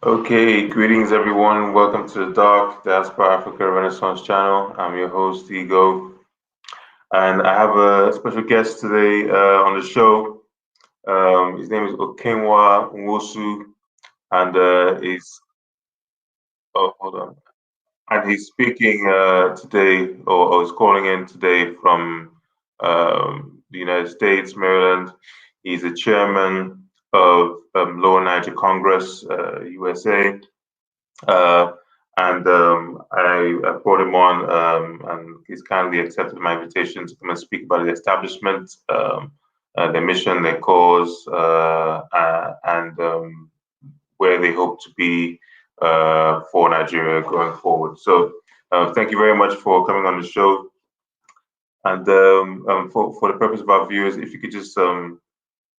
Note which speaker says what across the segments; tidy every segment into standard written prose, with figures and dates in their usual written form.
Speaker 1: Okay, greetings everyone. Welcome to the Dark Diaspora Africa Renaissance channel. I'm your host, Ego, and I have a special guest today on the show. His name is Okenwa Nwosu, and hold on, and he's speaking today, or is calling in today from the United States, Maryland. He's the chairman of Lower Niger Congress, USA. Uh, and I brought him on, and he's kindly accepted my invitation to come and speak about the establishment, their mission, their cause, and where they hope to be for Nigeria going forward. So, thank you very much for coming on the show. And for the purpose of our viewers, if you could just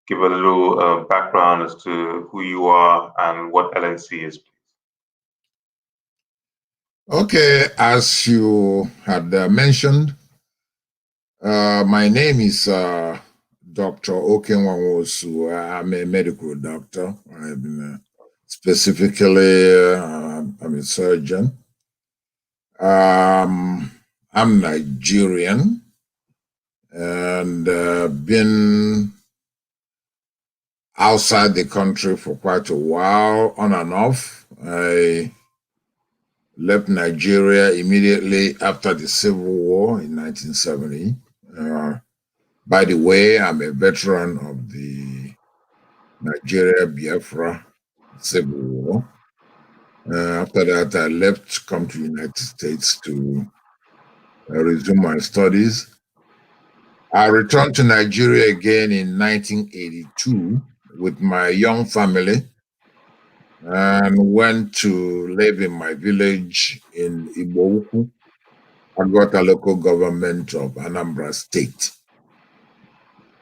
Speaker 1: give a little background as to who you are and what LNC is.
Speaker 2: Okay, as you had mentioned, my name is Dr. Okenwa Nwosu. I'm a medical doctor. I've been specifically, I'm a surgeon. I'm Nigerian and been outside the country for quite a while, on and off. I left Nigeria immediately after the Civil War in 1970. By the way, I'm a veteran of the Nigeria-Biafra Civil War. After that, I left to come to the United States to resume my studies. I returned to Nigeria again in 1982 with my young family and went to live in my village in Igbo, Agota local government of Anambra State.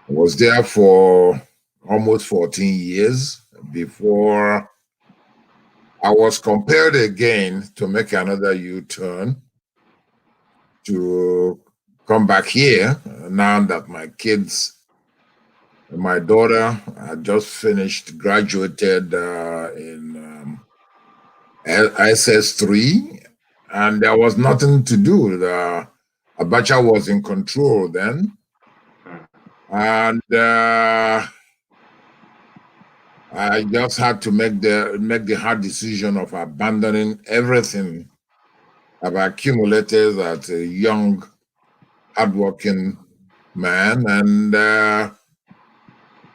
Speaker 2: I was there for almost 14 years before I was compelled again to make another U-turn to come back here now that my kids, my daughter had just finished, graduated in SS3, and there was nothing to do. Abacha was in control then. And I just had to make the hard decision of abandoning everything I've accumulated as a young, hardworking man, and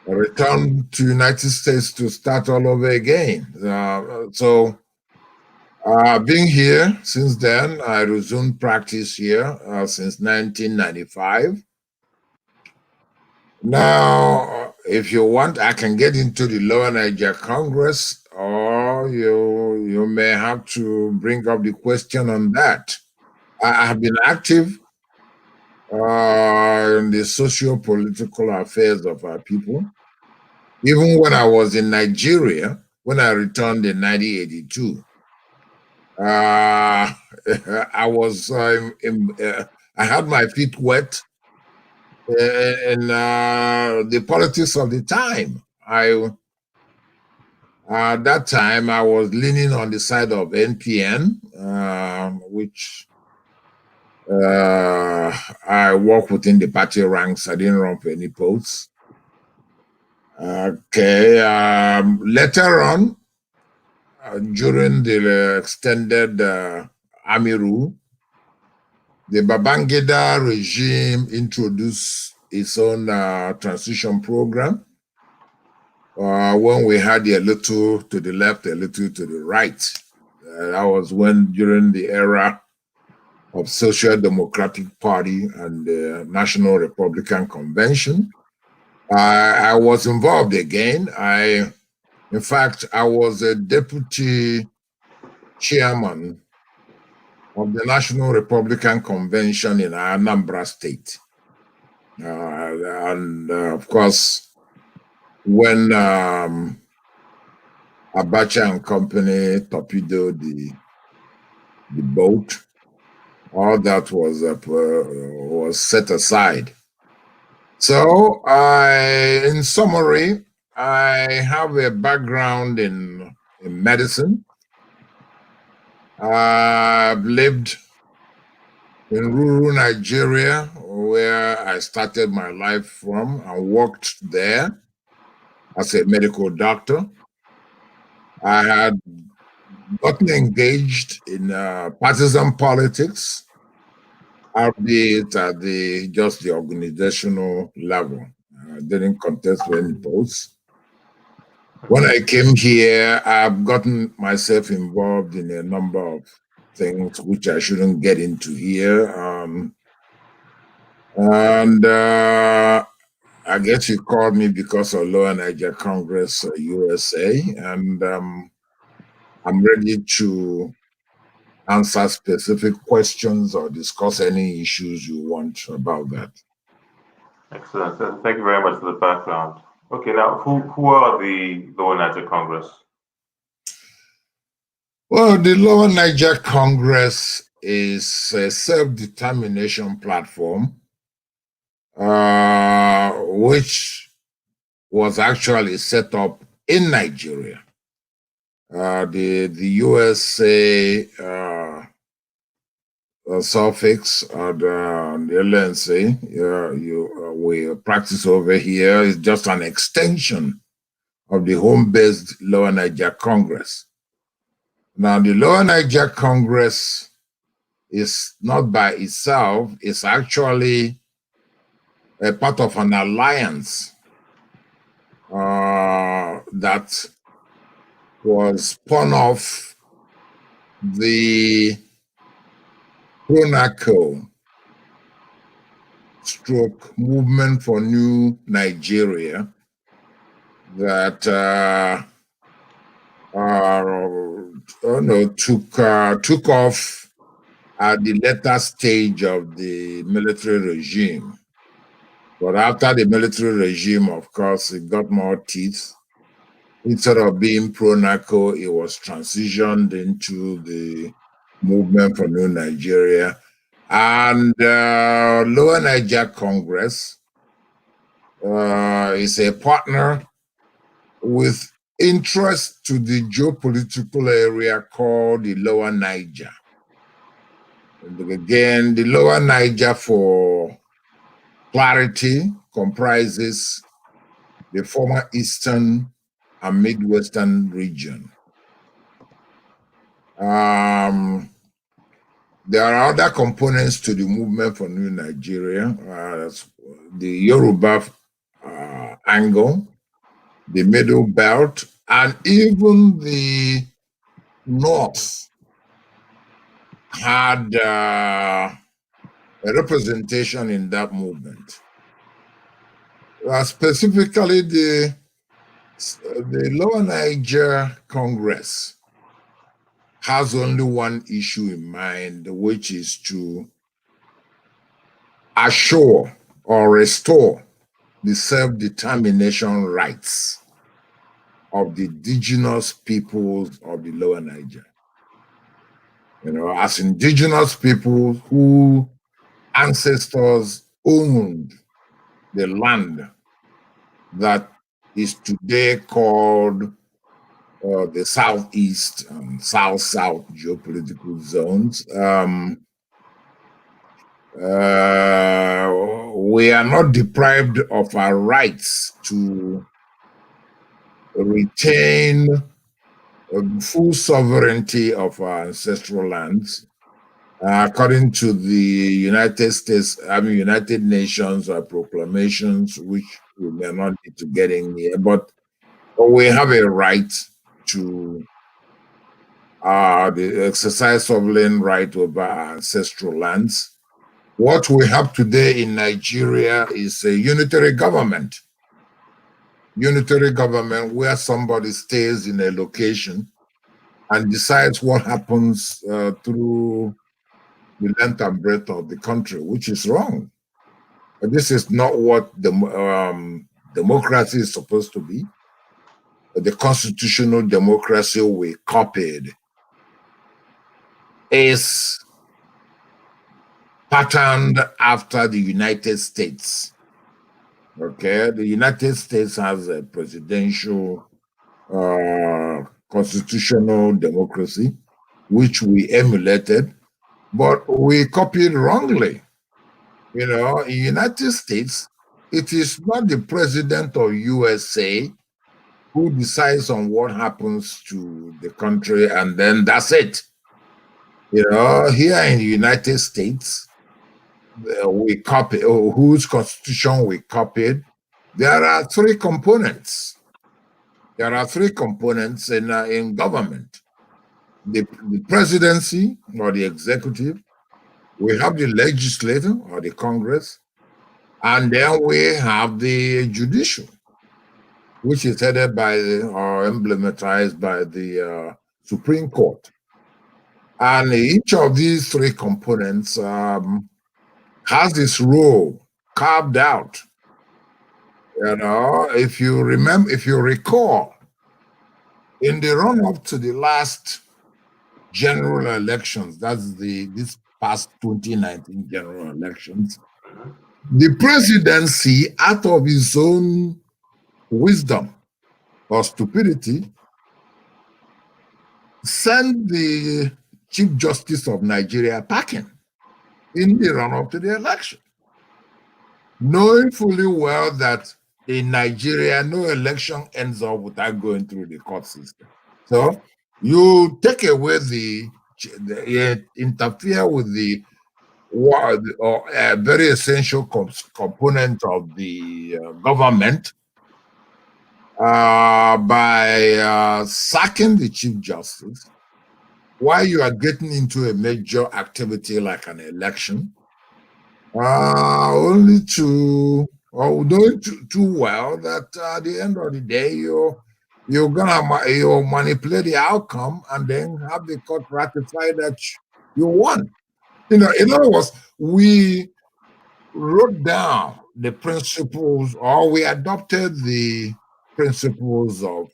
Speaker 2: I returned to the United States to start all over again. So being here since then, I resumed practice here since 1995. Now, if you want, I can get into the Lower Niger Congress, or you may have to bring up the question on that. I have been active in the socio-political affairs of our people. Even when I was in Nigeria, when I returned in 1982, I was I had my feet wet in the politics of the time. At that time, I was leaning on the side of NPN, which I work within the party ranks. I didn't run for any posts. Okay. Later on, during the extended army rule, the Babangida regime introduced its own transition program. When we had a little to the left, a little to the right. That was when, during the era of Social Democratic Party and the National Republican Convention, I was involved again. In fact, I was a deputy chairman of the National Republican Convention in Anambra State. And of course, when Abacha and company torpedoed the boat, all that was set aside. So, in summary, I have a background in medicine. I've lived in rural Nigeria, where I started my life from, and worked there as a medical doctor. I had gotten engaged in partisan politics, albeit at just the organizational level. I didn't contest for any posts. When I came here, I've gotten myself involved in a number of things which I shouldn't get into here. I guess you called me because of Lower Niger Congress USA, and I'm ready to answer specific questions or discuss any issues you want about that.
Speaker 1: Excellent. Thank you very much for the background. Okay, now who are the Lower Niger Congress?
Speaker 2: Well, the Lower Niger Congress is a self-determination platform, which was actually set up in Nigeria. The USA suffix and the LNC we practice over here is just an extension of the home-based Lower Niger Congress. Now, the Lower Niger Congress is not by itself, it's actually a part of an alliance that was spun off the UNIAACL stroke Movement for New Nigeria that took off at the later stage of the military regime. But after the military regime, of course, it got more teeth. Instead of being pro-NACO, it was transitioned into the Movement for New Nigeria. And Lower Niger Congress is a partner with interest to the geopolitical area called the Lower Niger. And again, the Lower Niger, for clarity, comprises the former Eastern and Midwestern region. There are other components to the Movement for New Nigeria, the Yoruba angle, the Middle Belt, and even the North had a representation in that movement. Specifically, the Lower Niger Congress has only one issue in mind, which is to assure or restore the self-determination rights of the indigenous peoples of the Lower Niger. You know, as indigenous people whose ancestors owned the land that is today called the Southeast and South-South geopolitical zones. We are not deprived of our rights to retain full sovereignty of our ancestral lands. According to the United Nations proclamations, which we may not need to get in here, but we have a right to exercise sovereign right over our ancestral lands. What we have today in Nigeria is a unitary government. Unitary government where somebody stays in a location and decides what happens through the length and breadth of the country, which is wrong. But this is not what democracy is supposed to be. The constitutional democracy we copied is patterned after the United States. Okay, the United States has a presidential constitutional democracy, which we emulated, but we copied wrongly. You know, in United States, it is not the president of USA who decides on what happens to the country, and then that's it. You know, here in the United States, we copy, whose constitution we copied. There are three components. There are three components in government: the presidency or the executive. We have the legislature or the Congress, and then we have the judicial, which is headed by or implementized by the Supreme Court. And each of these three components has this role carved out. You know, if you recall, in the run-up to the last general elections, that's this past 2019 general elections, the presidency, out of his own wisdom or stupidity, sent the Chief Justice of Nigeria packing in the run-up to the election, knowing fully well that in Nigeria, no election ends up without going through the court system. So you take away interfere with the very essential component of the government by sacking the Chief Justice while you are getting into a major activity like an election, only to, or knowing too well that at the end of the day, you'll manipulate the outcome and then have the court ratify that you won. You know, in other words, we wrote down the principles, or we adopted the principles of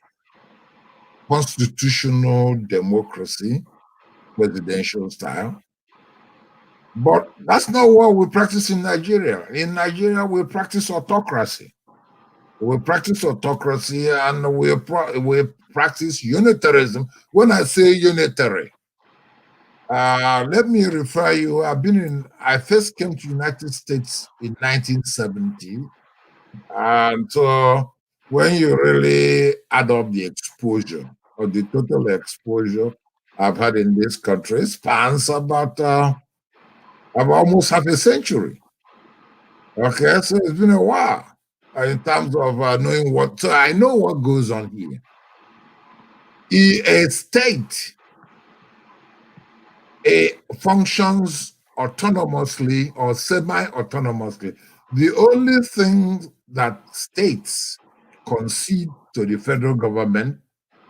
Speaker 2: constitutional democracy, presidential style. But that's not what we practice in Nigeria. In Nigeria, we practice autocracy. We practice autocracy and we practice unitarism. When I say unitary, let me refer you, I first came to the United States in 1970. And so when you really add up the exposure, or the total exposure I've had in this country, spans about almost half a century. Okay, so it's been a while in terms of knowing what, so I know what goes on here. A state functions autonomously or semi-autonomously. The only thing that states concede to the federal government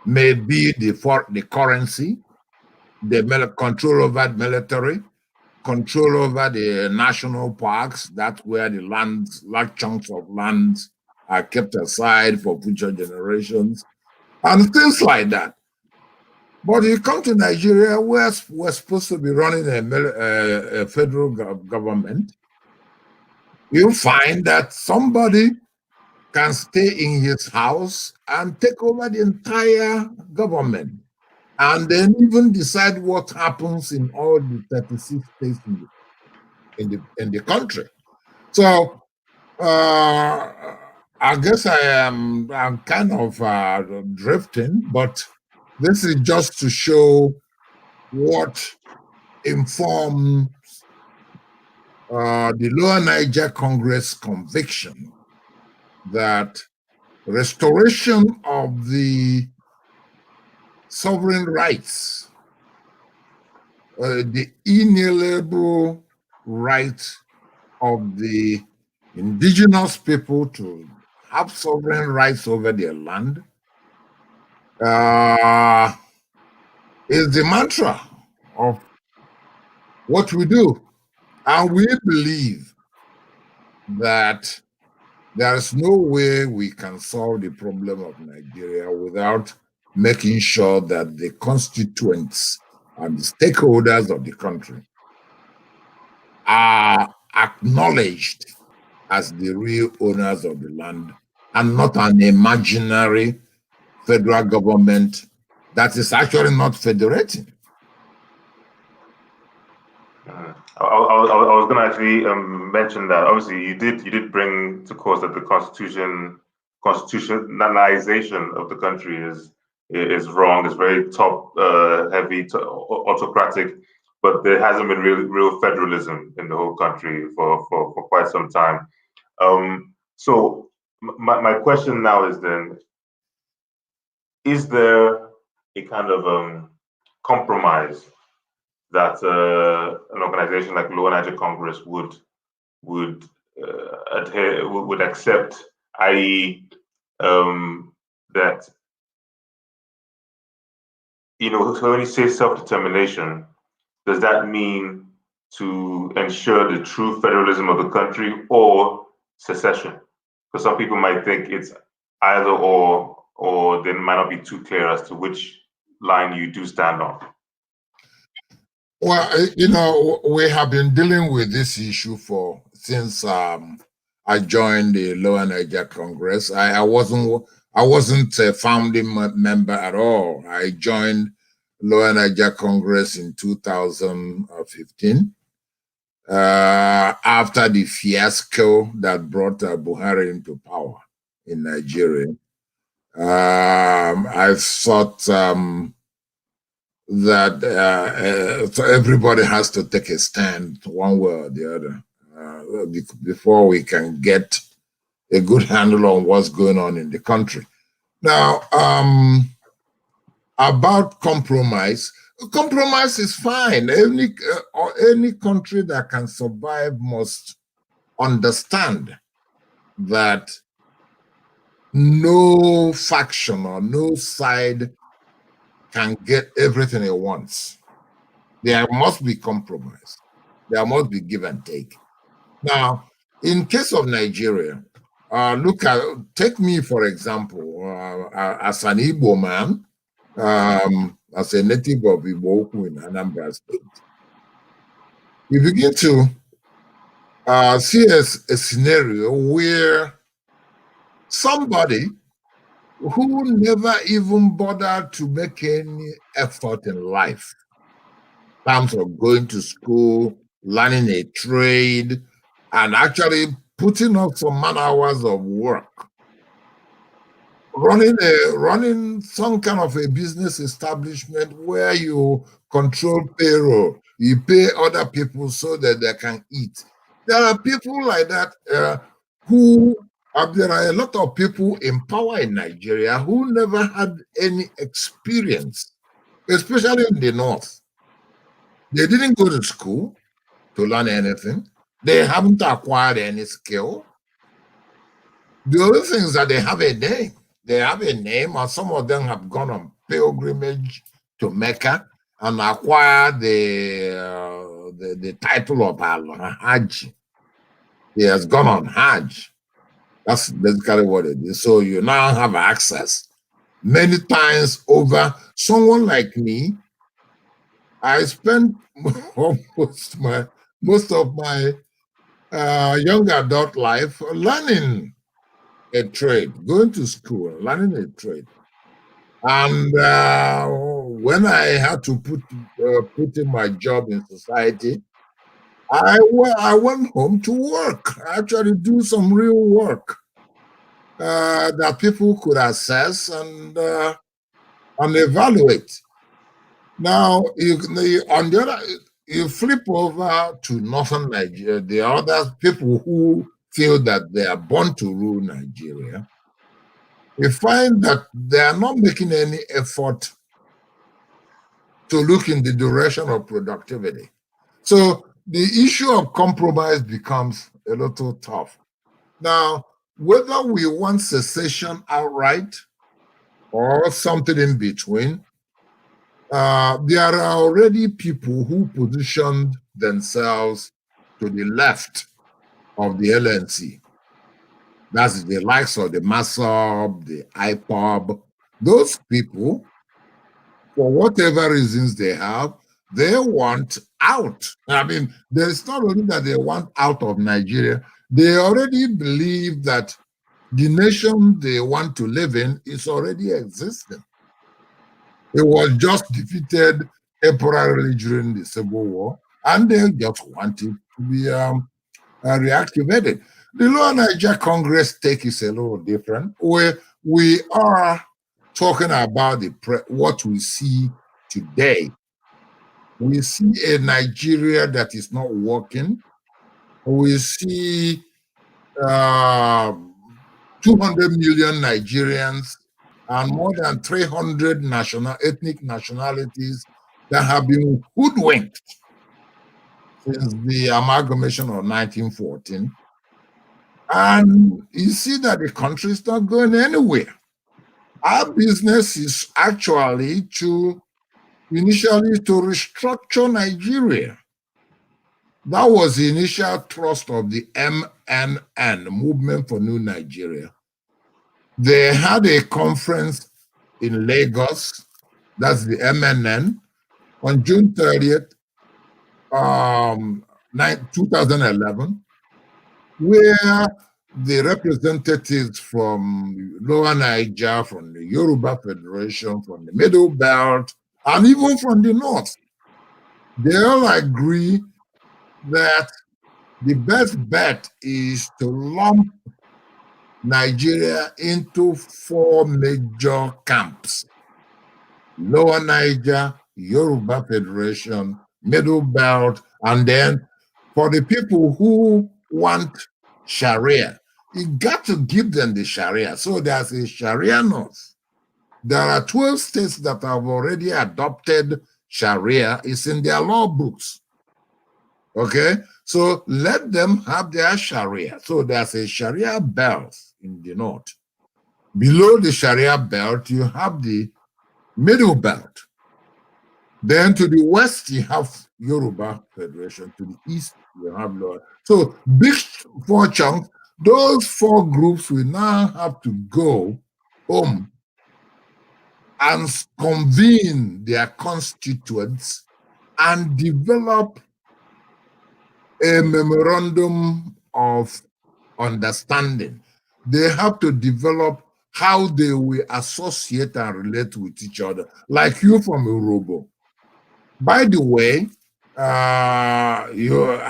Speaker 2: may be the currency, the control over the military, control over the national parks. That's where the large chunks of land are kept aside for future generations, and things like that. But you come to Nigeria, we're supposed to be running a federal government. You find that somebody can stay in his house and take over the entire government, and then even decide what happens in all the 36 states in the country. So I guess I'm kind of drifting, but this is just to show what informs the Lower Niger Congress conviction that restoration of the sovereign rights, the inalienable right of the indigenous people to have sovereign rights over their land, is the mantra of what we do. And we believe that there is no way we can solve the problem of Nigeria without making sure that the constituents and the stakeholders of the country are acknowledged as the real owners of the land and not an imaginary federal government that is actually not federating.
Speaker 1: I was going to actually mention that. Obviously, you did bring to course that the constitutionalization of the country is wrong. It's very top heavy, autocratic, but there hasn't been real federalism in the whole country for quite some time. So my question now is then: is there a kind of compromise that an organization like Lower Niger Congress would adhere would accept, i.e., that so when you say self-determination, does that mean to ensure the true federalism of the country or secession? Because some people might think it's either or they might not be too clear as to which line you do stand on.
Speaker 2: Well, we have been dealing with this issue since I joined the Lower Niger Congress. I wasn't a founding member at all. I joined Lower Niger Congress in 2015 after the fiasco that brought Buhari into power in Nigeria. I thought that so everybody has to take a stand one way or the other before we can get a good handle on what's going on in the country. Now, about compromise is fine. Any country that can survive must understand that no faction or no side can get everything it wants. There must be compromise. There must be give and take. Now, in case of Nigeria, take me for example, as an Igbo man, as a native of Igbo in Anambra State. You begin to see a scenario where somebody who never even bothered to make any effort in life, in terms of going to school, learning a trade, and actually putting up some man hours of work, running some kind of a business establishment where you control payroll, you pay other people so that they can eat. There are people like that there are a lot of people in power in Nigeria who never had any experience, especially in the north. They didn't go to school to learn anything. They haven't acquired any skill. The other thing is that they have a name. They have a name, and some of them have gone on pilgrimage to Mecca and acquired the title of Al-Hajj. He has gone on Hajj. That's basically what it is. So you now have access many times over. Someone like me, I spent most of my young adult life learning a trade, going to school, learning a trade. And when I had to put in my job in society, I went home to work, actually do some real work that people could assess and evaluate. Now, you flip over to northern Nigeria, the other people who feel that they are born to rule Nigeria, you find that they are not making any effort to look in the direction of productivity. So the issue of compromise becomes a little tough. Now, whether we want secession outright or something in between, there are already people who positioned themselves to the left of the LNC. That's the likes of the MASOB, the IPOB. Those people, for whatever reasons they have, they want out. I mean, it's not only that they want out of Nigeria, they already believe that the nation they want to live in is already existing. It was just defeated temporarily during the Civil War, and they just wanted to be reactivated. The Lower Niger Congress take is a little different. Where we are talking about what we see today. We see a Nigeria that is not working. We see uh, 200 million Nigerians and more than 300 ethnic nationalities that have been hoodwinked since the amalgamation of 1914. And you see that the country is not going anywhere. Our business is actually initially to restructure Nigeria. That was the initial thrust of the MNN, Movement for New Nigeria. They had a conference in Lagos, that's the MNN, on June 30th, 2011, where the representatives from Lower Niger, from the Yoruba Federation, from the Middle Belt, and even from the North, they all agree that the best bet is to lump Nigeria into 4 major camps: Lower Niger, Yoruba Federation, Middle Belt, and then for the people who want Sharia, you got to give them the Sharia. So there's a Sharia North. There are 12 states that have already adopted Sharia. It's in their law books. Okay? So let them have their Sharia. So there's a Sharia belt in the north. Below the Sharia belt, you have the Middle Belt. Then to the west, you have Yoruba Federation. To the east, you have Lower. So big 4 chunks. Those 4 groups will now have to go home and convene their constituents and develop a memorandum of understanding. They have to develop how they will associate and relate with each other, like you from Urobo. By the way, I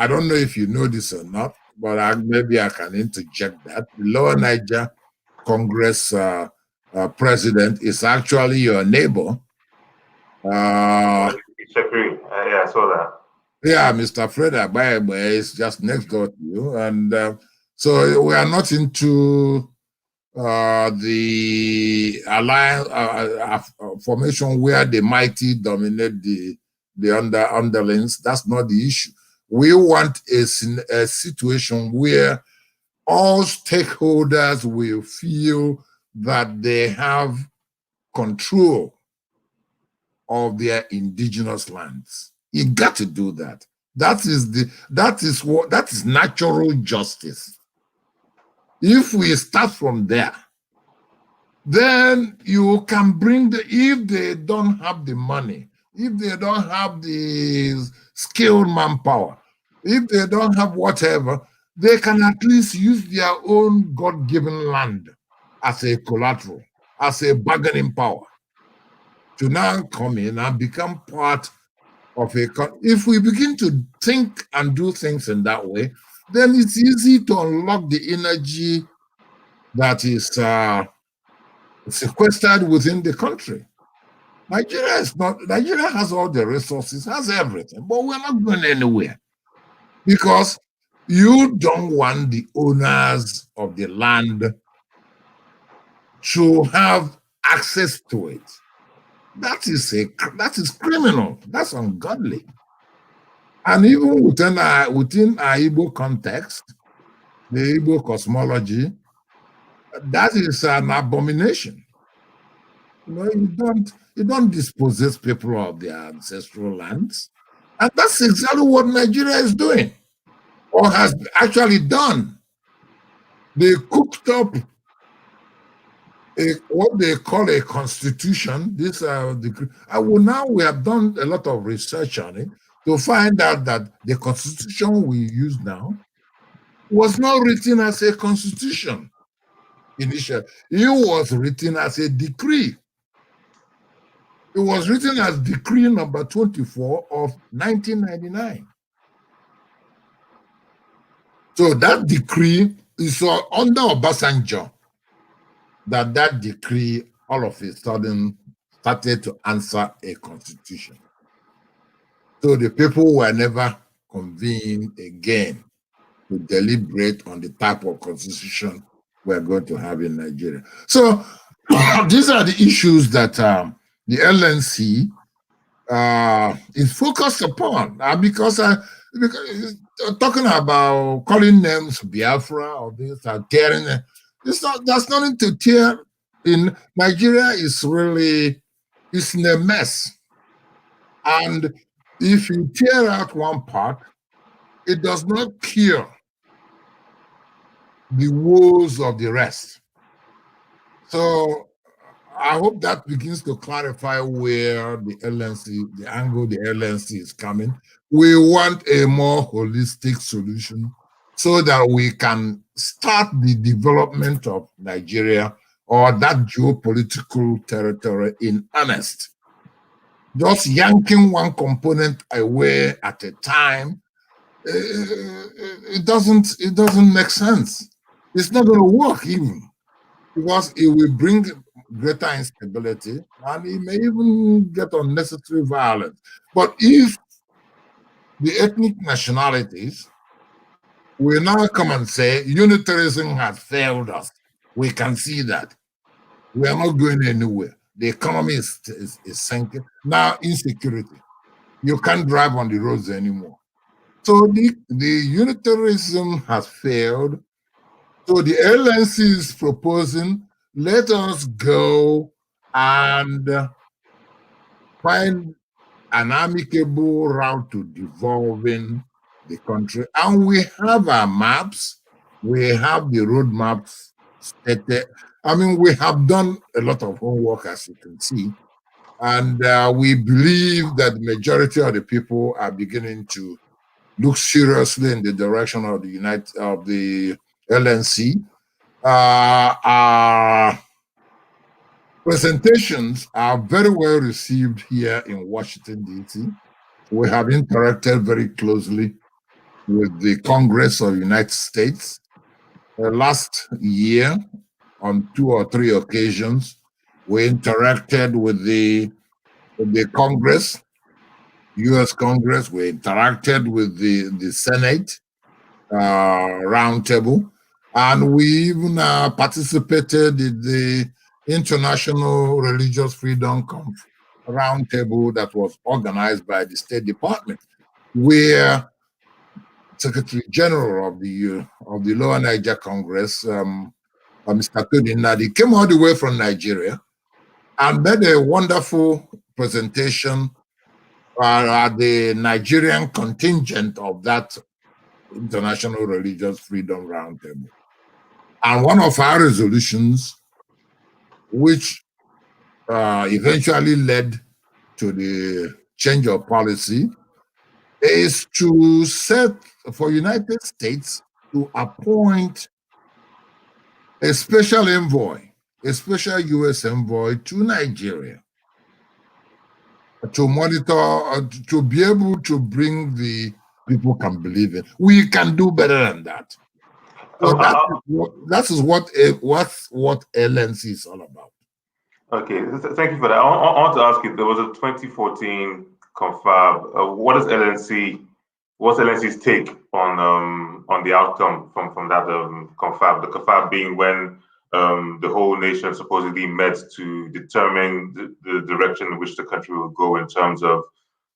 Speaker 2: don't know if you know this or not, but maybe I can interject that. The Lower Niger Congress president is actually your neighbor.
Speaker 1: Yeah, I saw that.
Speaker 2: Yeah, Mr. Fred Abayebe is just next door to you. And so we are not into the alliance formation where the mighty dominate the underlings. That's not the issue. We want a situation where all stakeholders will feel that they have control of their indigenous lands. You got to do that. That is natural justice. If we start from there, then you can bring if they don't have the money, if they don't have the skilled manpower, if they don't have whatever, they can at least use their own God-given land as a collateral, as a bargaining power, to now come in and become part of a. If we begin to think and do things in that way, then it's easy to unlock the energy that is sequestered within the country. Nigeria has all the resources, has everything, but we're not going anywhere because you don't want the owners of the land to have access to it. That is criminal. That's ungodly. And even within our Igbo context, the Igbo cosmology, that is an abomination. You don't dispossess people of their ancestral lands. And that's exactly what Nigeria is doing, or has actually done. They cooked up what they call a constitution. We have done a lot of research on it to find out that the constitution we use now was not written as a constitution initially. It was written as a decree. It was written as Decree number 24 of 1999. So that decree is under Obasanjo that decree all of a sudden started to answer a constitution. So the people were never convened again to deliberate on the type of constitution we're going to have in Nigeria. So these are the issues that the LNC is focused upon because talking about calling names Biafra or this or tearing, there's nothing to tear. In Nigeria is really in a mess, and if you tear out one part, it does not cure the woes of the rest. So I hope that begins to clarify where the LNC, the angle the LNC is coming. We want a more holistic solution so that we can start the development of Nigeria or that geopolitical territory in earnest. Just yanking one component away at a time, it doesn't make sense. It's not going to work even, because it will bring greater instability and it may even get unnecessary violence. But if the ethnic nationalities will now come and say unitarism has failed us, we can see that we are not going anywhere. The economy is sinking. Now, insecurity. You can't drive on the roads anymore. So the unitarism has failed. So the LNC is proposing, let us go and find an amicable route to devolving the country. And we have our maps, we have the roadmaps stated. I mean, we have done a lot of homework, as you can see. And we believe that the majority of the people are beginning to look seriously in the direction of the LNC. Our presentations are very well received here in Washington, D.C. We have interacted very closely with the Congress of the United States. Last year, on 2 or 3 occasions, we interacted with the Congress, U.S. Congress. We interacted with the Senate roundtable, and we even participated in the International Religious Freedom Roundtable that was organized by the State Department, where Secretary General of the Lower Niger Congress, Mr. Tony Nadi, came all the way from Nigeria and made a wonderful presentation at the Nigerian contingent of that International Religious Freedom Roundtable. And one of our resolutions, which eventually led to the change of policy, is to set for United States to appoint a special envoy, a special U.S. envoy to Nigeria to monitor, to be able to bring the people can believe in. We can do better than that. So that is what LNC is all about.
Speaker 1: Okay, thank you for that. I want to ask you, there was a 2014 confab. What's LNC's take on the outcome from that confab? The confab being when the whole nation supposedly met to determine the direction in which the country will go in terms of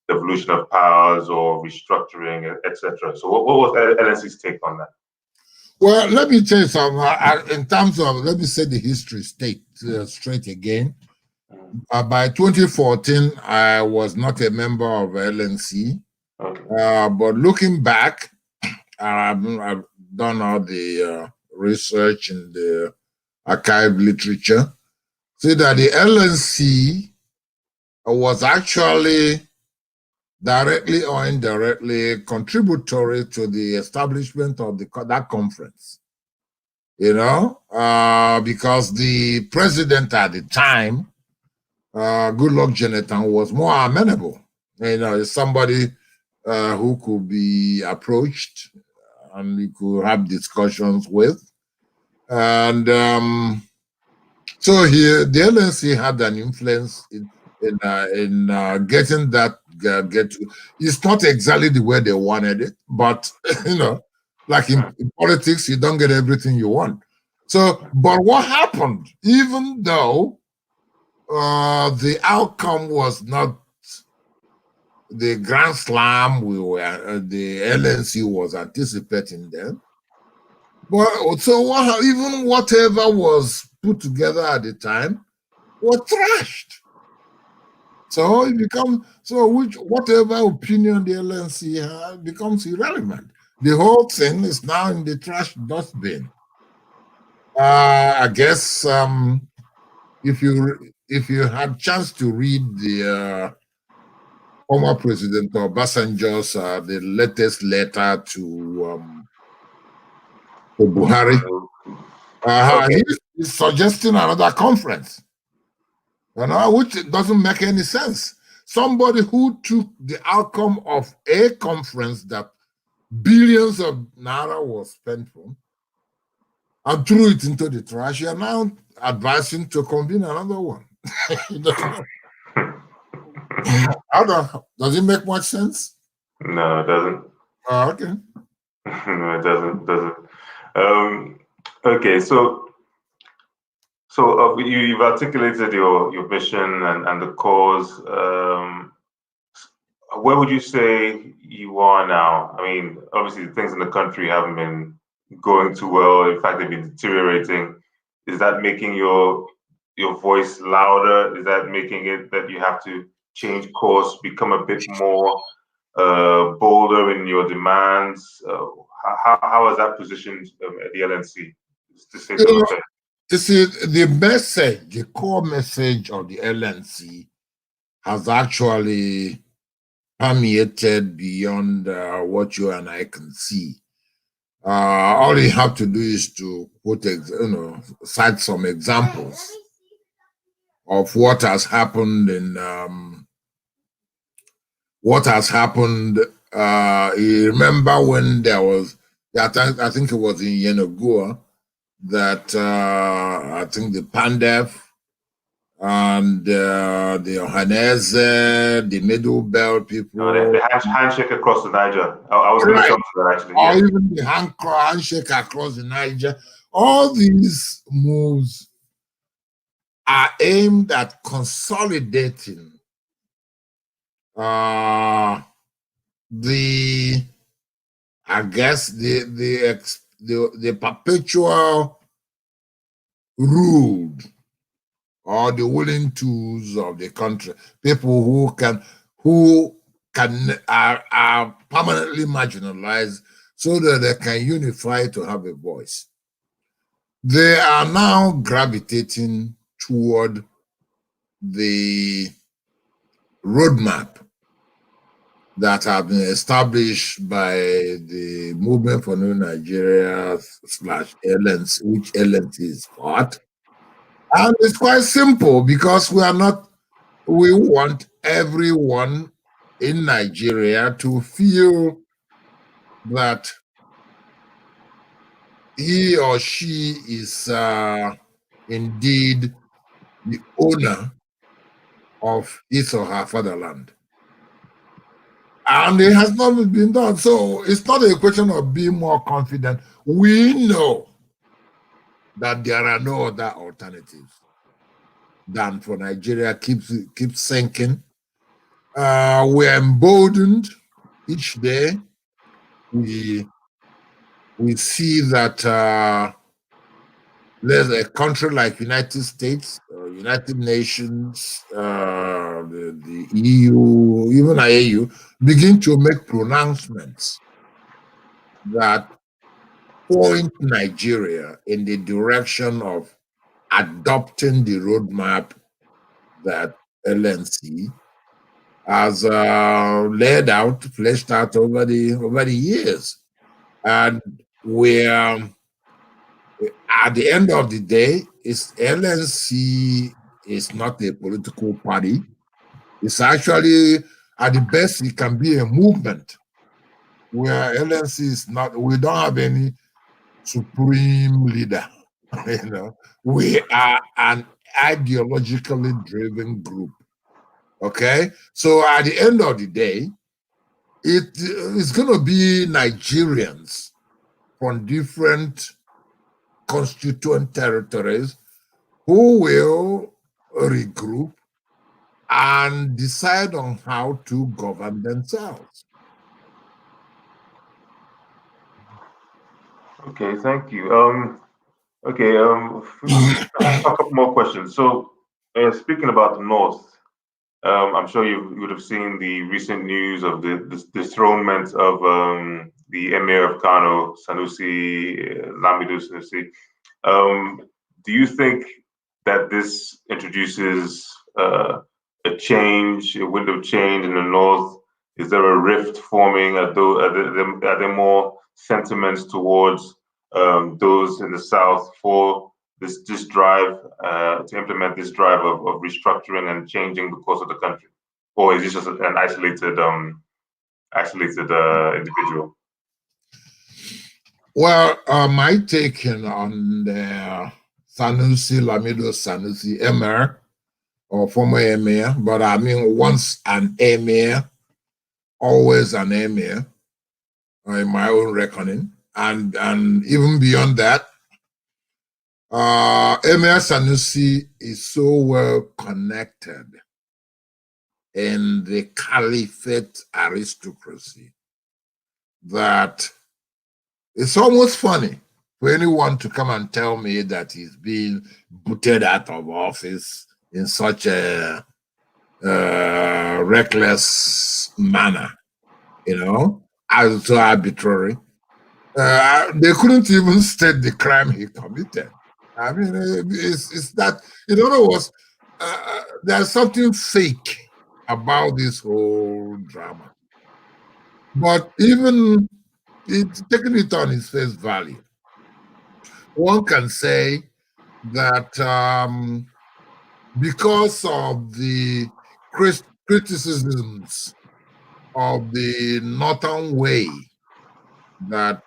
Speaker 1: devolution of powers or restructuring, etc. So what was LNC's take on that?
Speaker 2: Well, let me tell you something. In terms of, let me say the history straight again. By 2014, I was not a member of LNC.
Speaker 1: Okay.
Speaker 2: But looking back, I've done all the research in the archive literature. See that the LNC was actually directly or indirectly contributory to the establishment of that conference. You know, because the president at the time Goodluck Jonathan was more amenable. You know, it's somebody who could be approached and you could have discussions with. And so here, the LNC had an influence in getting that it's not exactly the way they wanted it, but you know, like in politics, you don't get everything you want. So, but what happened, even though the outcome was not the grand slam the LNC was anticipating then, but so even whatever was put together at the time was trashed. So it becomes whatever opinion the LNC has becomes irrelevant. The whole thing is now in the trash dustbin. I guess if you had chance to read the former President Obasanjo's the latest letter to Buhari,
Speaker 1: Okay.
Speaker 2: he's suggesting another conference. You know, which doesn't make any sense. Somebody who took the outcome of a conference that billions of naira was spent from and threw it into the trash, you're now advising to convene another one. Does it make much sense?
Speaker 1: No, it doesn't.
Speaker 2: Oh, okay.
Speaker 1: No, it doesn't. Okay, so you've articulated your mission and the cause. Where would you say you are now? I mean, obviously things in the country haven't been going too well. In fact, they've been deteriorating. Is that making your voice louder? Is that making it that you have to change course, become a bit more bolder in your demands? How has that positioned at the LNC? To say the least.
Speaker 2: You see, the core message of the LNC has actually permeated beyond what you and I can see. All you have to do is to cite some examples of what has happened in you remember when there was, I think it was in Yenagoa that I think the Pandef and the Ohanese, the Middle Belt people.
Speaker 1: The handshake across the Niger. I was going to come to that actually.
Speaker 2: Or even the handshake across the Niger. All these moves are aimed at consolidating the perpetual rule or the willing tools of the country, people who are permanently marginalized so that they can unify to have a voice. They are now gravitating toward the roadmap that have been established by the Movement for New Nigeria / LNC, which LNC is part. And it's quite simple because we want everyone in Nigeria to feel that he or she is indeed the owner of his or her fatherland. And it has not been done. So it's not a question of being more confident. We know that there are no other alternatives than for Nigeria keep sinking. We're emboldened each day. We see that there's a country like United States, United Nations, the EU, even IAU, begin to make pronouncements that point Nigeria in the direction of adopting the roadmap that LNC has laid out, fleshed out over the years. And we're at the end of the day, LNC is not a political party. It's actually, at the best, it can be a movement where LNC is not, we don't have any supreme leader. We are an ideologically driven group. Okay, so at the end of the day, it's going to be Nigerians from different constituent territories who will regroup and decide on how to govern themselves.
Speaker 1: Okay, thank you. Okay, a couple more questions. So, speaking about the North, I'm sure you would have seen the recent news of the dethronement of the Emir of Kano, Lamido Sanusi. Do you think that this introduces a change, a wind of change in the North? Is there a rift forming? Are there more sentiments towards those in the South for this drive to implement this drive of restructuring and changing the course of the country, or is this just an isolated individual?
Speaker 2: Well, my take on the Lamido Sanusi Emir, or former emir, but I mean, once an emir, always an emir, in my own reckoning, and even beyond that, Emir Sanusi is so well connected in the caliphate aristocracy that it's almost funny for anyone to come and tell me that he's being booted out of office in such a reckless manner, as so arbitrary. They couldn't even state the crime he committed. I mean, it's that, in other words, there's something fake about this whole drama. But even taking it on its face value, one can say that because of the criticisms of the Northern Way that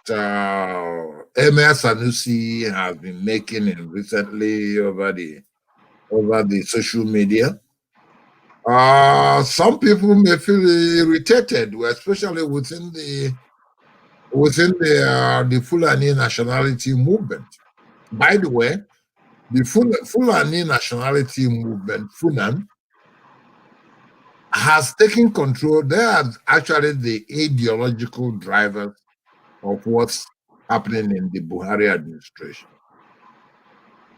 Speaker 2: Emir Sanusi has been making recently over the social media, some people may feel irritated, especially within the Fulani nationality movement. By the way, the Fulani nationality movement, Funan, has taken control. They are actually the ideological drivers of what's happening in the Buhari administration.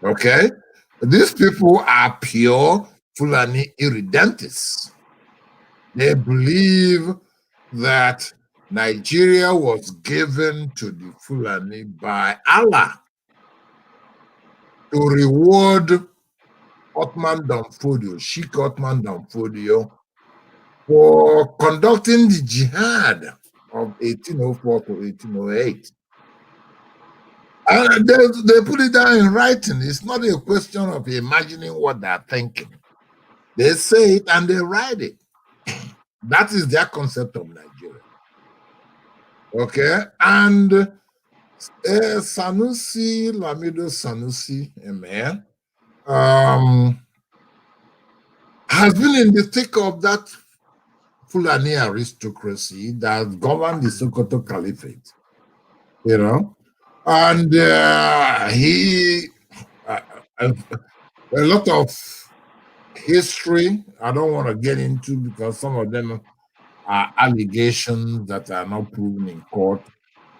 Speaker 2: Okay? These people are pure Fulani irredentists. They believe that Nigeria was given to the Fulani by Allah to reward Ottoman Danfodio, Sheikh Ottoman Danfodio, for conducting the jihad of 1804 to 1808. And they put it down in writing. It's not a question of imagining what they're thinking. They say it and they write it. That is their concept of Nigeria. Okay? And Lamido Sanusi, Emir, has been in the thick of that Fulani aristocracy that governed the Sokoto Caliphate, and he a lot of history I don't want to get into because some of them are allegations that are not proven in court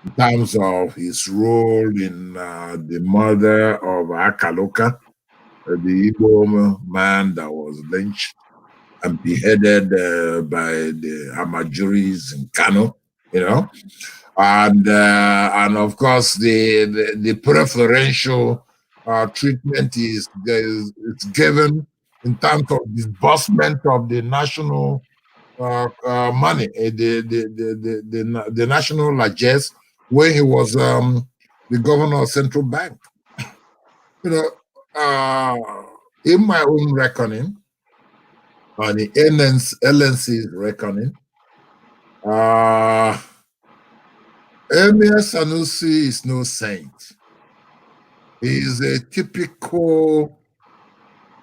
Speaker 2: in terms of his role in the murder of Akaloka, the Igbo man that was lynched and beheaded by the Amajuris in Kano, and of course the preferential treatment is given in terms of disbursement of the national money, the national largesse when he was the governor of central bank. In my own reckoning, on the LNC's reckoning, Emir Sanusi is no saint. He is a typical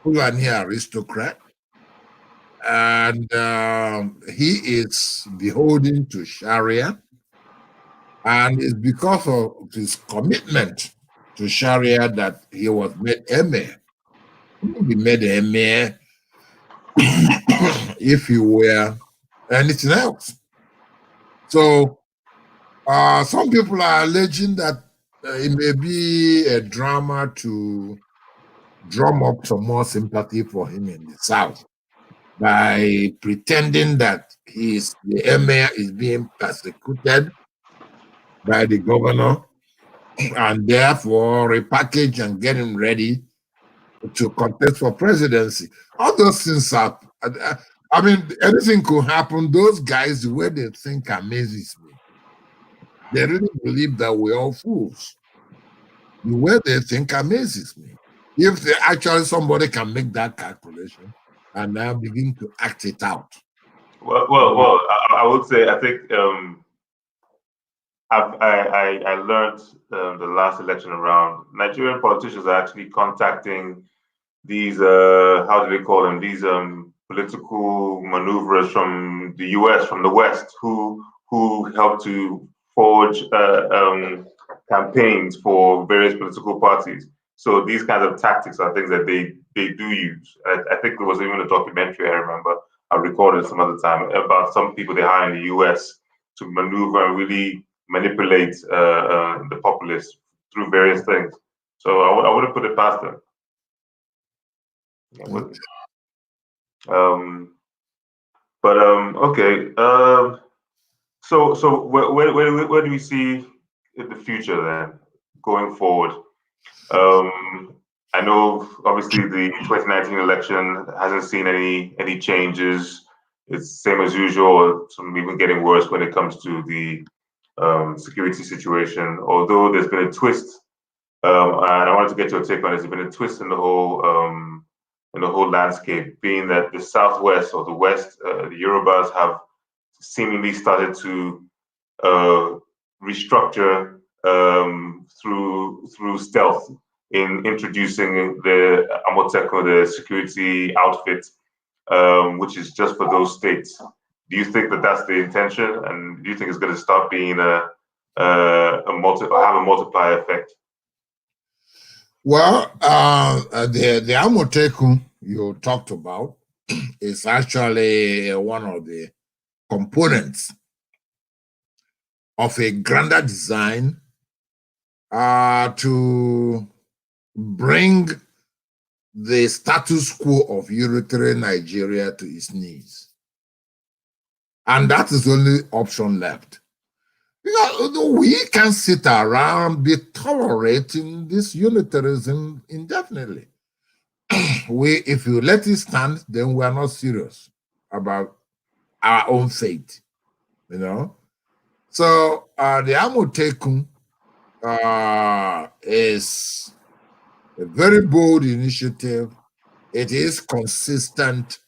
Speaker 2: Fulani aristocrat, and he is beholden to Sharia, and it's because of his commitment to Sharia that he was made emir. He wouldn't be made emir if he were anything else. So some people are alleging that it may be a drama to drum up some more sympathy for him in the South by pretending that the emir is being persecuted by the governor and therefore repackage and get him ready to contest for presidency. All those things are, I mean, anything could happen. Those guys, the way they think amazes me. They really believe that we're all fools. The way they think amazes me. If they actually somebody can make that calculation and now begin to act it out.
Speaker 1: Well, I would say I think I learned the last election around Nigerian politicians are actually contacting these how do they call them, these political maneuvers from the US, from the West, who help to forge campaigns for various political parties. So these kinds of tactics are things that they do use. I think there was even a documentary I remember I recorded some other time about some people they hire in the US to maneuver and really manipulate the populace through various things. So I wouldn't put it past them. Okay. So where do we see in the future then, going forward? I know obviously the 2019 election hasn't seen any changes. It's same as usual, some even getting worse when it comes to the security situation. Although there's been a twist, and I wanted to get your take on it. There's been a twist in the whole landscape, being that the Southwest or the West, the Yorubas have seemingly started to restructure through stealth in introducing the Amotekun, the security outfit, which is just for those states. Do you think that that's the intention, and do you think it's going to start being have a multiplier effect?
Speaker 2: Well, the Amotekun you talked about is actually one of the components of a grander design to bring the status quo of unitary Nigeria to its knees. And that is the only option left. We can sit around be tolerating this unitarism indefinitely. If you let it stand, then we are not serious about our own fate, So the Amotekun is a very bold initiative. It is consistent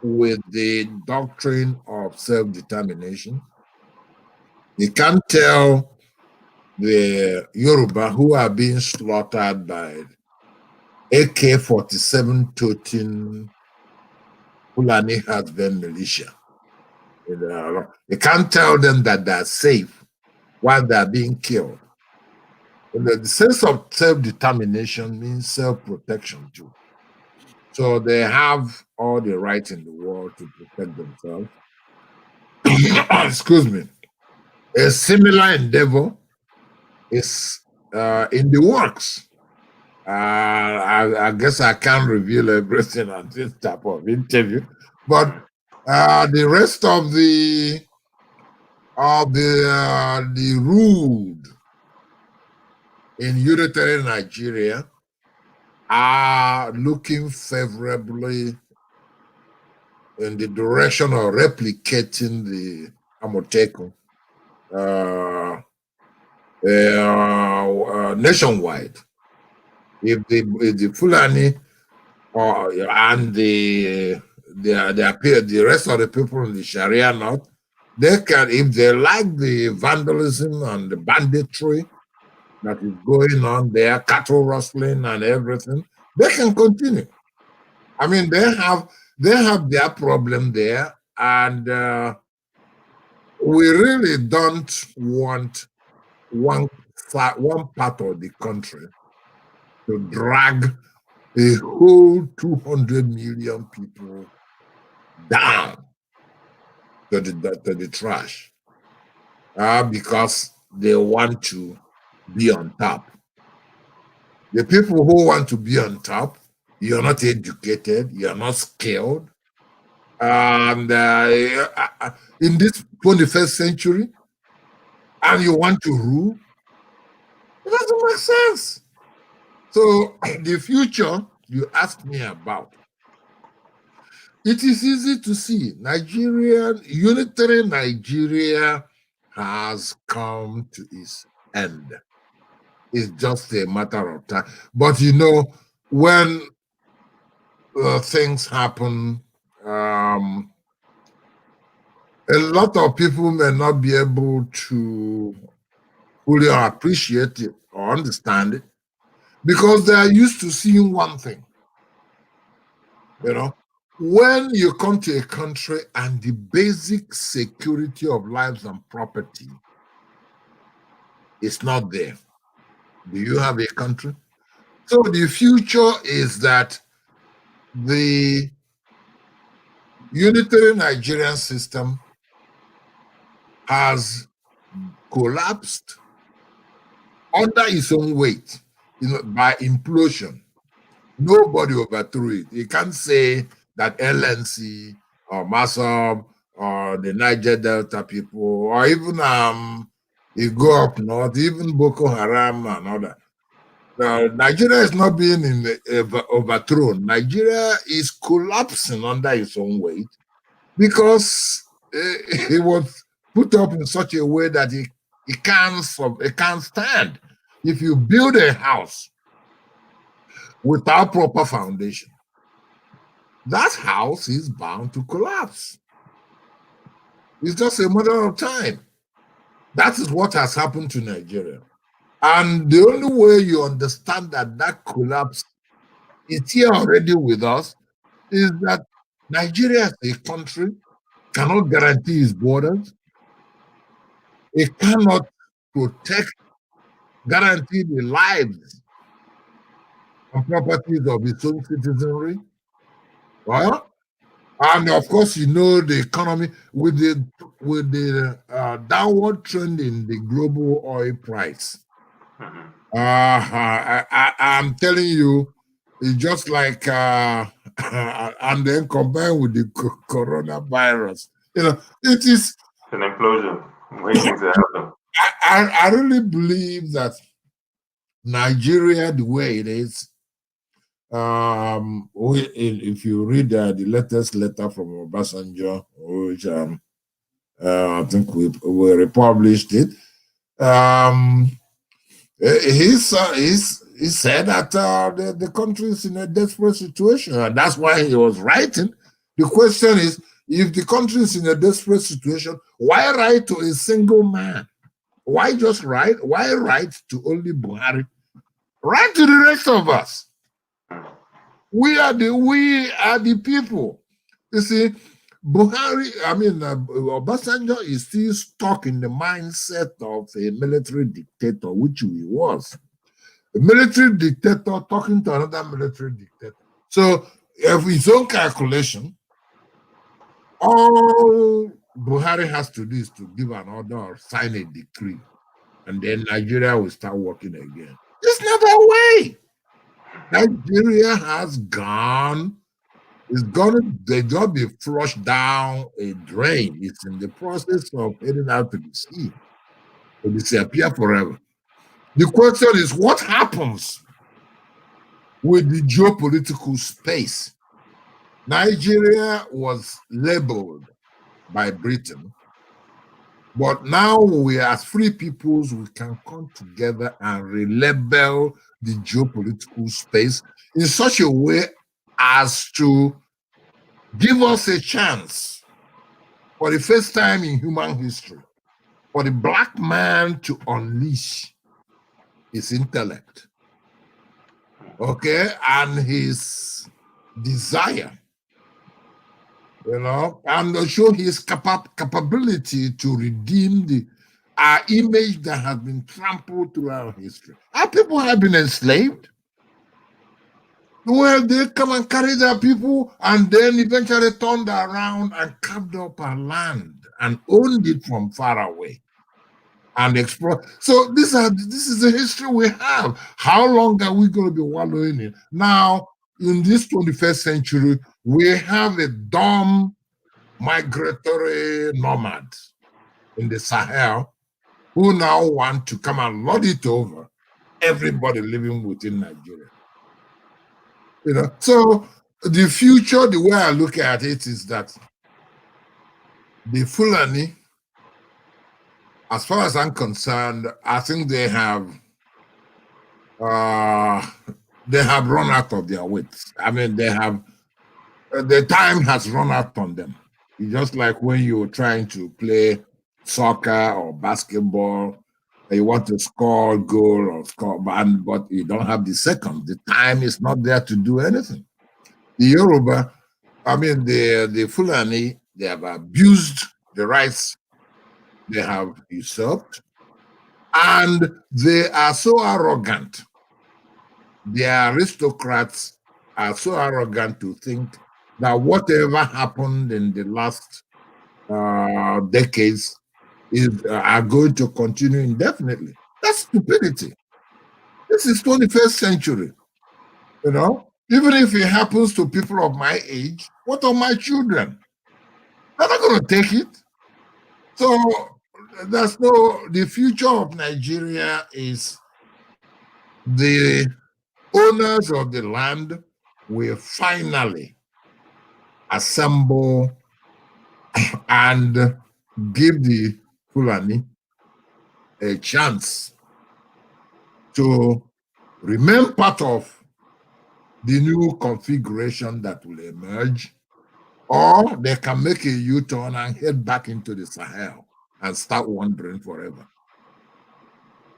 Speaker 2: with the doctrine of self-determination. You can't tell the Yoruba who are being slaughtered by AK-47 toting Fulani husband militia. You can't tell them that they're safe while they're being killed. The sense of self-determination means self-protection too. So they have all the right in the world to protect themselves. Excuse me. A similar endeavor is in the works. I guess I can't reveal everything on this type of interview, but the rest of the ruled in unitary Nigeria are looking favorably in the direction of replicating the Amotekun nationwide. If the Fulani and the rest of the people in the Sharia North, they can, if they like the vandalism and the banditry that is going on there, cattle rustling and everything, they can continue. I mean, they have their problem there, and we really don't want one part of the country to drag a whole 200 million people down to the trash because they want to be on top. The people who want to be on top, you're not educated, you're not skilled. And in this 21st century, and you want to rule, it doesn't make sense. So the future you asked me about, it is easy to see unitary Nigeria has come to its end. It's just a matter of time. But you know, when things happen, a lot of people may not be able to fully appreciate it or understand it because they are used to seeing one thing. You know, when you come to a country and the basic security of lives and property is not there, do you have a country? So the future is that the unitary Nigerian system has collapsed under its own weight, by implosion. Nobody overthrew it. You can't say that LNC or MASOB or the Niger Delta people, or even you go up north, even Boko Haram and all that. Nigeria is not being overthrown. Nigeria is collapsing under its own weight because it was put up in such a way that it can't stand. If you build a house without proper foundation, that house is bound to collapse. It's just a matter of time. That is what has happened to Nigeria. And the only way you understand that collapse is here already with us is that Nigeria as a country cannot guarantee its borders. It cannot guarantee the lives and properties of its own citizenry. Well, and of course, you know, the economy with the downward trend in the global oil price. I'm telling you, it's just like and then combined with the coronavirus, you know, it is
Speaker 1: an implosion waiting to happen.
Speaker 2: I really believe that Nigeria, the way it is, if you read the latest letter from Obasanjo, which I think we republished it, he said that the country is in a desperate situation, and that's why he was writing. The question is, if the country is in a desperate situation, why write to a single man? Why just write? Why write to only Buhari? Write to the rest of us. We are the people. You see, Buhari, Obasanjo is still stuck in the mindset of a military dictator, which he was. A military dictator talking to another military dictator. So, if his own calculation, all Buhari has to do is to give an order or sign a decree, and then Nigeria will start working again. It's not that way. Nigeria has gone. It's they're going to be flushed down a drain. It's in the process of heading out to the sea. To disappear forever. The question is, what happens with the geopolitical space? Nigeria was labeled by Britain, but now we as free peoples, we can come together and relabel the geopolitical space in such a way as to give us a chance for the first time in human history for the black man to unleash his intellect, okay, and his desire, and show his capability to redeem our image that has been trampled throughout history. Our people have been enslaved. Well, they come and carry their people and then eventually turned around and carved up our land and owned it from far away and explore. So this is the history we have. How long are we going to be wallowing in? Now, in this 21st century, we have a dumb migratory nomad in the Sahel who now want to come and lord it over everybody living within Nigeria. So the future, the way I look at it is that the Fulani, as far as I'm concerned, I think they have run out of their wits. I mean, the time has run out on them. It's just like when you're trying to play soccer or basketball, and you want to score a goal or score, but you don't have the second. The time is not there to do anything. The Yoruba, I mean, the Fulani, they have abused the rights they have usurped, and they are so arrogant. The aristocrats are so arrogant to think that whatever happened in the last decades are going to continue indefinitely. That's stupidity. This is 21st century, Even if it happens to people of my age, what of my children? They're not going to take it. So the future of Nigeria is the owners of the land will finally assemble and give the Fulani a chance to remain part of the new configuration that will emerge, or they can make a U-turn and head back into the Sahel and start wandering forever.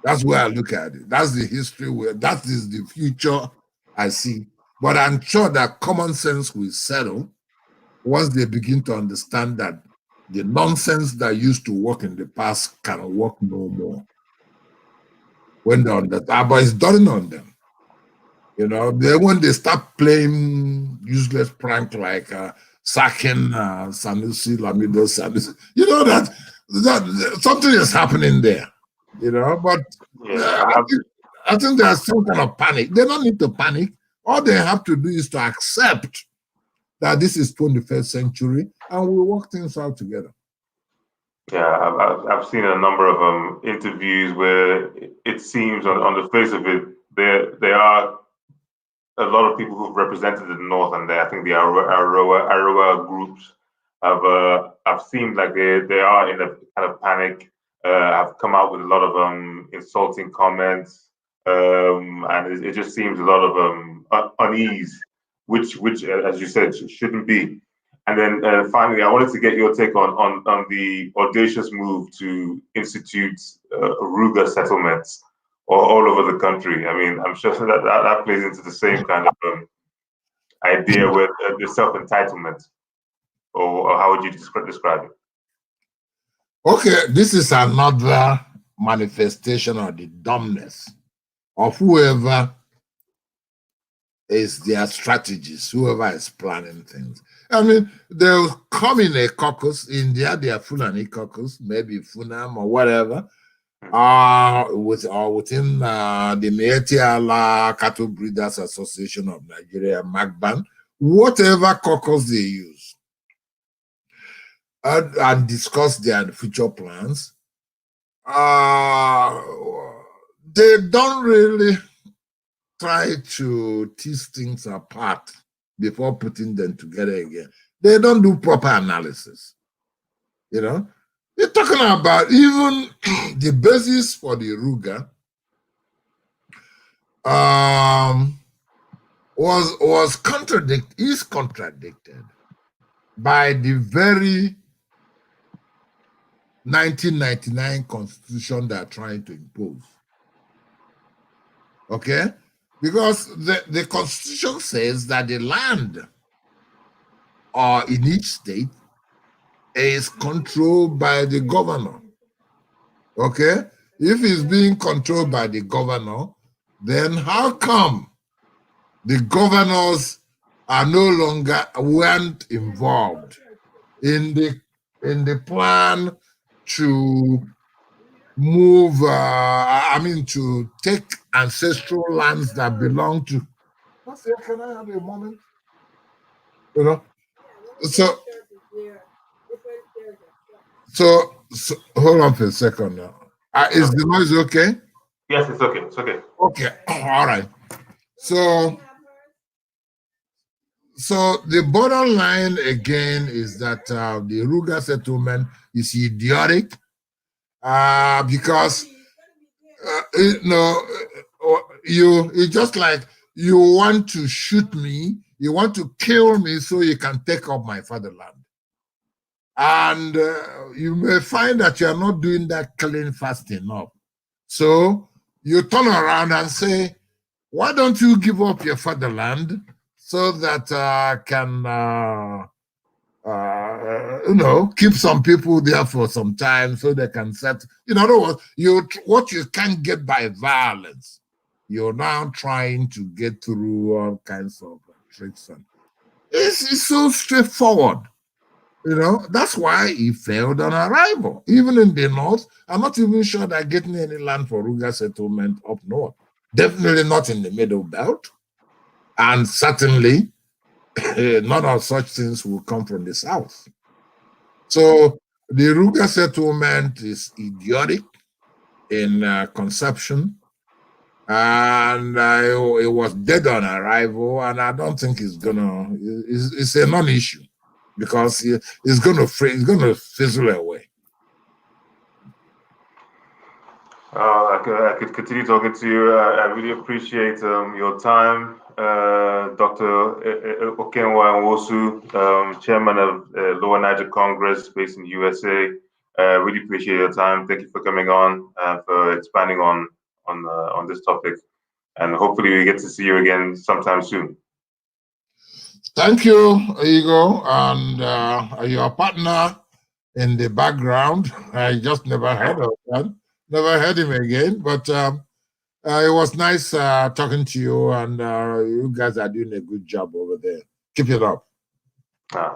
Speaker 2: That's where I look at it. That's the history that is the future I see. But I'm sure that common sense will settle once they begin to understand that the nonsense that used to work in the past can work no more. When they're on that, but it's dawning on them. When they start playing useless prank like sacking Sanusi, Lamido Sanusi, that something is happening there. But I think there's some kind of panic. They don't need to panic. All they have to do is to accept that this is 21st century and we work things out together.
Speaker 1: Yeah, I've seen a number of interviews where it seems on the face of it, there are a lot of people who've represented the North, and I think the Aroa groups have seemed like they are in a kind of panic. Have come out with a lot of insulting comments, and it just seems a lot of unease, which as you said shouldn't be. And then finally, I wanted to get your take on the audacious move to institute Ruga settlements all over the country. I mean, I'm sure that plays into the same kind of idea with the self-entitlement, or how would you describe it?
Speaker 2: Okay, this is another manifestation of the dumbness of whoever is their strategist, whoever is planning things. I mean, they'll come in a caucus, India, they are Fulani caucus, maybe Funam or whatever, within the UNIAACL Cattle Breeders Association of Nigeria, MAGBAN, whatever caucus they use, and discuss their future plans. They don't really try to tease things apart before putting them together again. They don't do proper analysis. You're talking about even the basis for the Ruga. is contradicted by the very 1999 constitution they are trying to impose. Okay? Because the constitution says that the land in each state is controlled by the governor. Okay? If it's being controlled by the governor, then how come the governors are no longer weren't involved in the plan to move, to take ancestral lands that belong to. Can I have a moment? You know, so hold on for a second now. Is the noise okay?
Speaker 1: Yes, it's okay. It's okay.
Speaker 2: Okay, all right. So the bottom line again is that the Ruga settlement is idiotic because it's just like you want to shoot me, you want to kill me so you can take up my fatherland. And you may find that you are not doing that killing fast enough. So you turn around and say, why don't you give up your fatherland so that can keep some people there for some time so they can set. In other words, what you can't get by violence, you're now trying to get through all kinds of tricks. And it's so straightforward. That's why he failed on arrival. Even in the north, I'm not even sure they're getting any land for Ruga settlement up north. Definitely not in the middle belt. And certainly, none of such things will come from the south. So the Ruga settlement is idiotic in conception, and it was dead on arrival, and I don't think it's a non-issue because it's gonna fizzle away.
Speaker 1: I could continue talking to you. I really appreciate your time, Dr. Okenwa Nwosu, Chairman of Lower Niger Congress based in the USA. Really appreciate your time. Thank you for coming on and for expanding on this topic. And hopefully we get to see you again sometime soon.
Speaker 2: Thank you, Igor, and your partner in the background. I just never heard of that. Never heard him again, but it was nice talking to you, and you guys are doing a good job over there. Keep it up.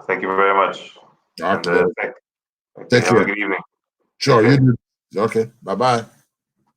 Speaker 1: Thank you very much.
Speaker 2: Okay.
Speaker 1: And,
Speaker 2: Take care.
Speaker 1: have a good evening.
Speaker 2: Sure, you do. Okay, bye-bye.